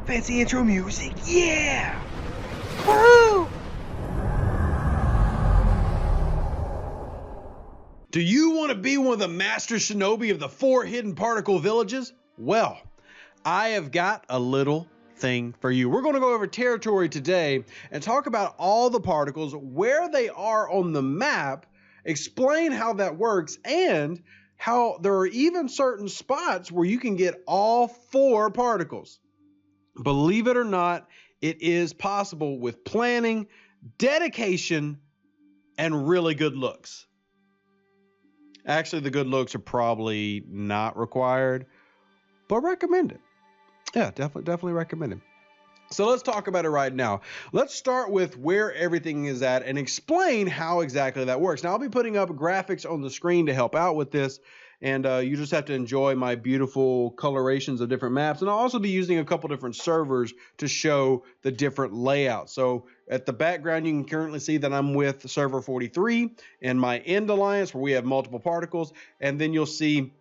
Fancy intro music, yeah! Woo! Do you want to be one of the master shinobi of the 4 hidden particle villages? Well, I have got a little thing for you. We're going to go over territory today and talk about all the particles, where they are on the map, explain how that works, and how there are even certain spots where you can get all 4 particles. Believe it or not, it is possible with planning, dedication, and really good looks. Actually, the good looks are probably not required, but recommend it. Yeah, definitely recommend it. So let's talk about it right now. Let's start with where everything is at and explain how exactly that works. Now, I'll be putting up graphics on the screen to help out with this, and you just have to enjoy my beautiful colorations of different maps. And I'll also be using a couple different servers to show the different layouts. So at the background, you can currently see that I'm with server 43 and my end alliance where we have multiple particles. And then you'll see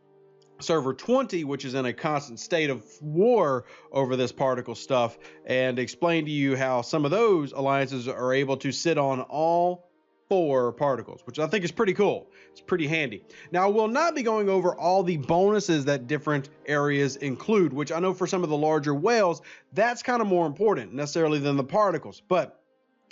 server 20, which is in a constant state of war over this particle stuff, and explain to you how some of those alliances are able to sit on all 4 particles, which I think is pretty cool. It's pretty handy. Now, we'll not be going over all the bonuses that different areas include, which I know for some of the larger whales, that's kind of more important necessarily than the particles. But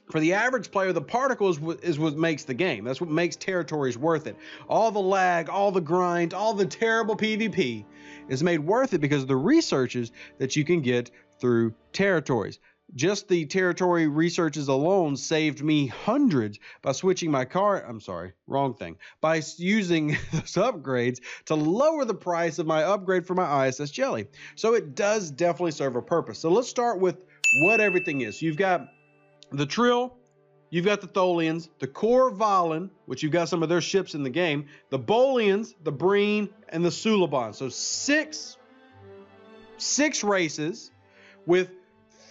for the average player, the particles is what makes the game. That's what makes territories worth it. All the lag, all the grind, all the terrible PvP is made worth it because of the researches that you can get through territories. Just the territory researches alone saved me hundreds by switching my car. I'm sorry, wrong thing. By using those upgrades to lower the price of my upgrade for my ISS Jelly. So it does definitely serve a purpose. So let's start with what everything is. You've got the Trill, you've got the Tholians, the Corvalin, which you've got some of their ships in the game, the Bolians, the Breen, and the Suliban. So six races with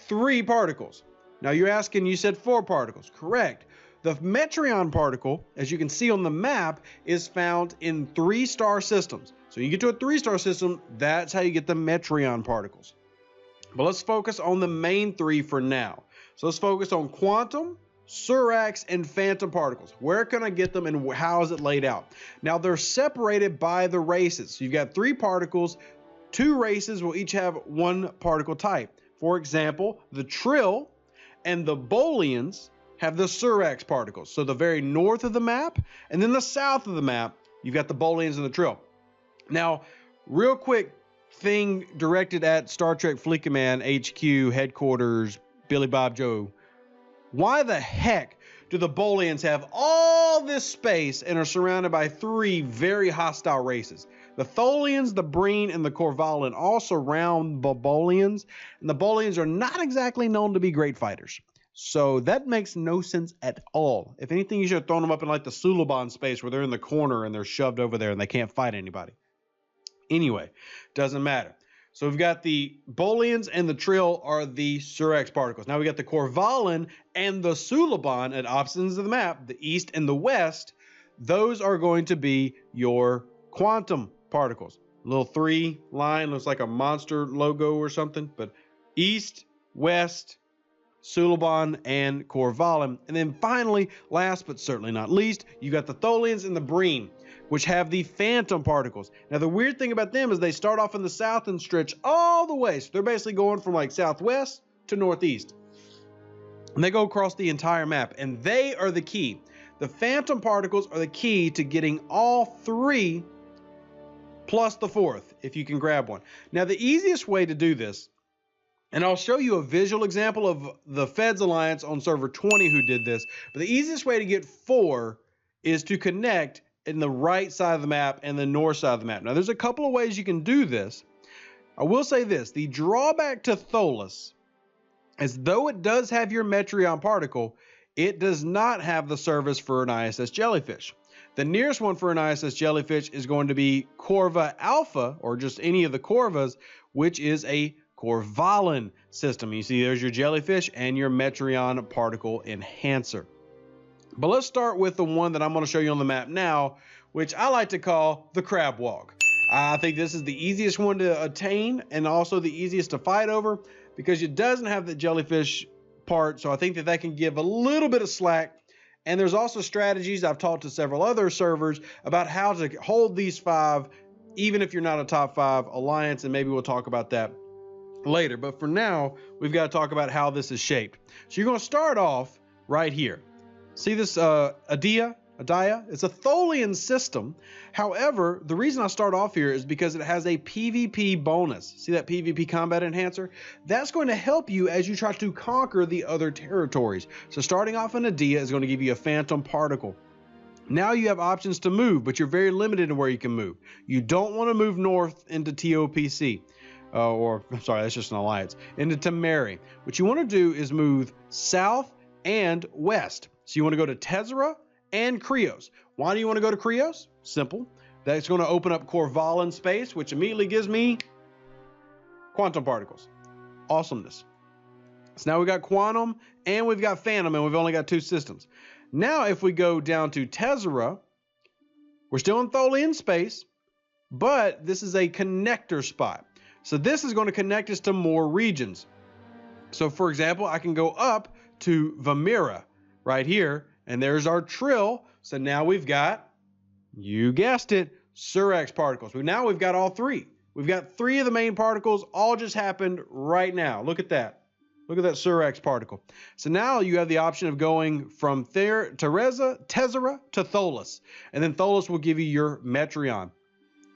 3 particles. Now you're asking, you said 4 particles. Correct. The Metreon particle, as you can see on the map, is found in 3-star systems. So you get to a 3-star system, that's how you get the Metreon particles. But let's focus on the main 3 for now. So let's focus on Quantum, Surax, and Phantom particles. Where can I get them and how is it laid out? Now they're separated by the races. So you've got 3 particles, 2 races will each have 1 particle type. For example, the Trill and the Bolians have the Surax particles. So the very north of the map, and then the south of the map, you've got the Bolians and the Trill. Now, real quick thing directed at Star Trek Fleet Command HQ headquarters, Billy Bob Joe. Why the heck do the Bolians have all this space and are surrounded by 3 very hostile races? The Tholians, the Breen, and the Corvalin all surround the Bolians, and the Bolians are not exactly known to be great fighters. So that makes no sense at all. If anything, you should have thrown them up in like the Suliban space where they're in the corner and they're shoved over there and they can't fight anybody. Anyway, doesn't matter. So we've got the Bolians and the Trill are the Surax particles. Now we got the Corvalin and the Suliban at opposite ends of the map, the east and the west. Those are going to be your Quantum particles. Little 3 line, looks like a monster logo or something, but east, west, Suliban, and Corvalin. And then finally, last but certainly not least, you got the Tholians and the Breen, which have the Phantom particles. Now the weird thing about them is they start off in the south and stretch all the way. So they're basically going from like southwest to northeast. And they go across the entire map, and they are the key. The Phantom particles are the key to getting all 3 plus the 4th, if you can grab one. Now, the easiest way to do this, and I'll show you a visual example of the Feds Alliance on server 20 who did this, but the easiest way to get 4 is to connect in the right side of the map and the north side of the map. Now, there's a couple of ways you can do this. I will say this, the drawback to Tholus is though it does have your Metreon particle, it does not have the service for an ISS Jellyfish. The nearest one for an ISS Jellyfish is going to be Corva Alpha, or just any of the Corvas, which is a Corvalin system. You see there's your Jellyfish and your Metreon particle enhancer. But let's start with the one that I'm going to show you on the map now, which I like to call the Crab Walk. I think this is the easiest one to attain and also the easiest to fight over because it doesn't have the jellyfish part. So I think that can give a little bit of slack. And there's also strategies. I've talked to several other servers about how to hold these 5, even if you're not a top 5 alliance. And maybe we'll talk about that later. But for now, we've got to talk about how this is shaped. So you're going to start off right here. See this Adia? It's a Tholian system. However, the reason I start off here is because it has a PvP bonus. See that PvP combat enhancer? That's going to help you as you try to conquer the other territories. So starting off in Adia is going to give you a phantom particle. Now you have options to move, but you're very limited in where you can move. You don't want to move north into TOPC. I'm sorry, that's just an alliance. Into Temeri. What you want to do is move south and west. So you want to go to Tezera and Krios. Why do you want to go to Krios? Simple. That's going to open up Corvalin space, which immediately gives me quantum particles. Awesomeness. So now we've got quantum and we've got phantom, and we've only got 2 systems. Now if we go down to Tezera, we're still in Tholian space, but this is a connector spot. So this is going to connect us to more regions. So for example, I can go up to Vamira right here, and there's our trill. So now we've got, you guessed it, Surax particles. Now we've got all 3. We've got 3 of the main particles, all just happened right now. Look at that. Look at that Surax particle. So now you have the option of going from Tezera to Tholos. And then Tholos will give you your Metreon.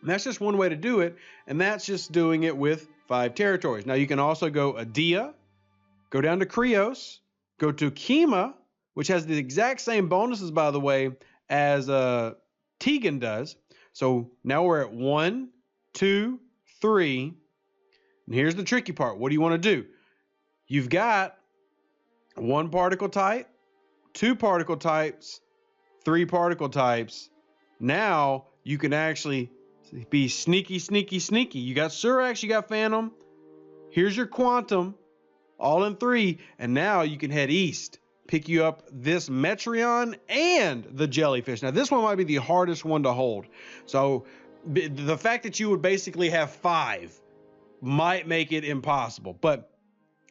And that's just one way to do it, and that's just doing it with 5 territories. Now you can also go Adia, go down to Krios, go to Kima, which has the exact same bonuses, by the way, as Tegan does. So now we're at 1, 2, 3. And here's the tricky part. What do you want to do? You've got 1 particle type, 2 particle types, 3 particle types. Now you can actually be sneaky, sneaky, sneaky. You got Surax, you got Phantom. Here's your Quantum, all in 3. And now you can head east. Pick you up this Metreon and the Jellyfish. Now this one might be the hardest one to hold. So the fact that you would basically have 5 might make it impossible. But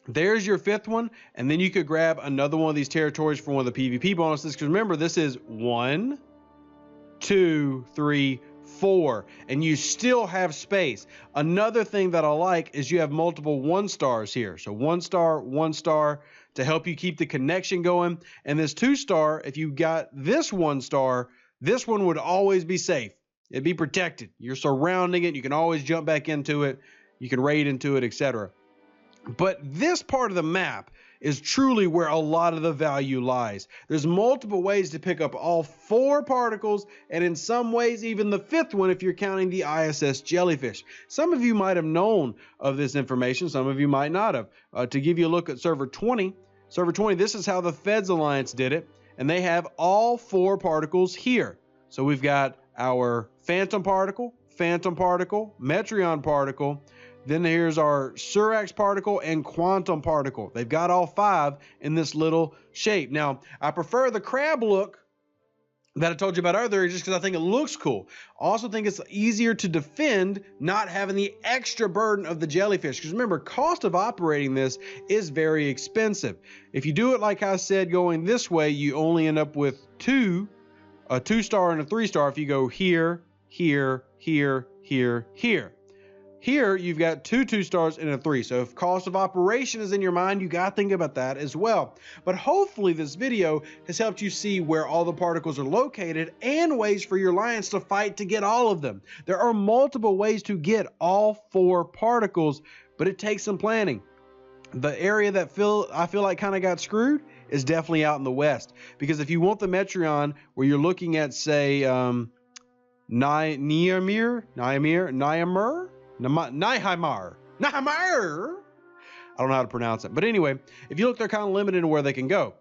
there's your 5th one. And then you could grab another one of these territories for one of the PvP bonuses. Because remember, this is 1, 2, 3, 4, and you still have space. Another thing that I like is you have multiple 1-stars here. So 1 star to help you keep the connection going. And this 2-star, if you got this 1-star, this one would always be safe. It'd be protected. You're surrounding it. You can always jump back into it. You can raid into it, etc. But this part of the map is truly where a lot of the value lies. There's multiple ways to pick up all 4 particles, and in some ways even the 5th one if you're counting the ISS Jellyfish. Some of you might have known of this information, some of you might not have. To give you a look at server 20, this is how the Feds Alliance did it, and they have all 4 particles here. So we've got our Phantom Particle, Metreon Particle, then here's our Surax particle and Quantum particle. They've got all 5 in this little shape. Now, I prefer the crab look that I told you about earlier just because I think it looks cool. I also think it's easier to defend not having the extra burden of the jellyfish. Because remember, cost of operating this is very expensive. If you do it like I said, going this way, you only end up with a 2-star and a 3-star if you go here, here, here, here, here. Here, you've got 2 2-stars and a 3. So if cost of operation is in your mind, you got to think about that as well. But hopefully this video has helped you see where all the particles are located and ways for your alliance to fight to get all of them. There are multiple ways to get all 4 particles, but it takes some planning. The area that I feel like kind of got screwed is definitely out in the west. Because if you want the Metreon where you're looking at, say, Nihimar? I don't know how to pronounce it. But anyway, if you look, they're kind of limited in where they can go.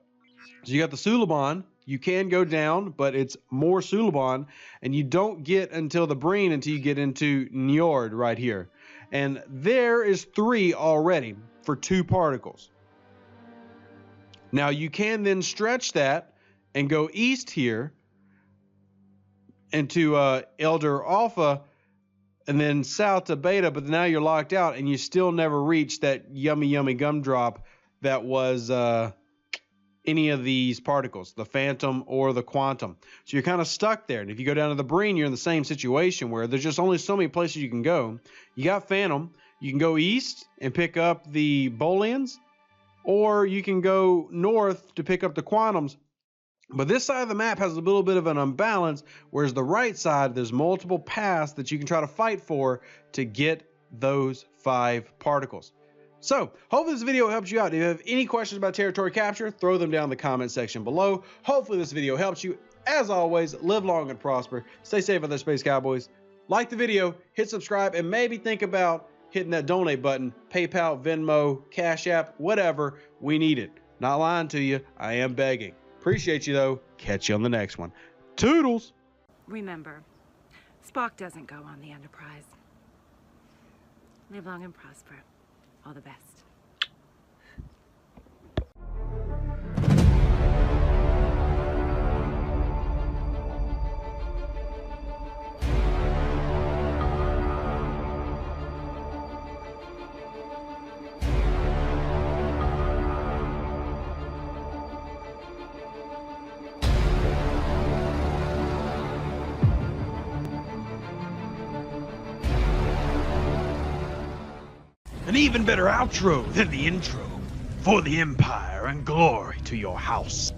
So you got the Suliban. You can go down, but it's more Suliban. And you don't get until the Breen until you get into Njord right here. And there is 3 already for 2 particles. Now you can then stretch that and go east here into Elder Alpha. and then south to Beta, but now you're locked out and you still never reach that yummy gumdrop that was any of these particles, the Phantom or the Quantum. So you're kind of stuck there. And if you go down to the Breen, you're in the same situation where there's just only so many places you can go. You got Phantom. You can go east and pick up the Bolians, or you can go north to pick up the Quantums. But this side of the map has a little bit of an imbalance, whereas the right side, there's multiple paths that you can try to fight for to get those 5 particles. So, hopefully this video helps you out. If you have any questions about territory capture, throw them down in the comment section below. Hopefully this video helps you. As always, live long and prosper. Stay safe out there, Space Cowboys. Like the video, hit subscribe, and maybe think about hitting that donate button. PayPal, Venmo, Cash App, whatever. We need it. Not lying to you. I am begging. Appreciate you, though. Catch you on the next one. Toodles! Remember, Spock doesn't go on the Enterprise. Live long and prosper. All the best. An even better outro than the intro for the Empire and glory to your house.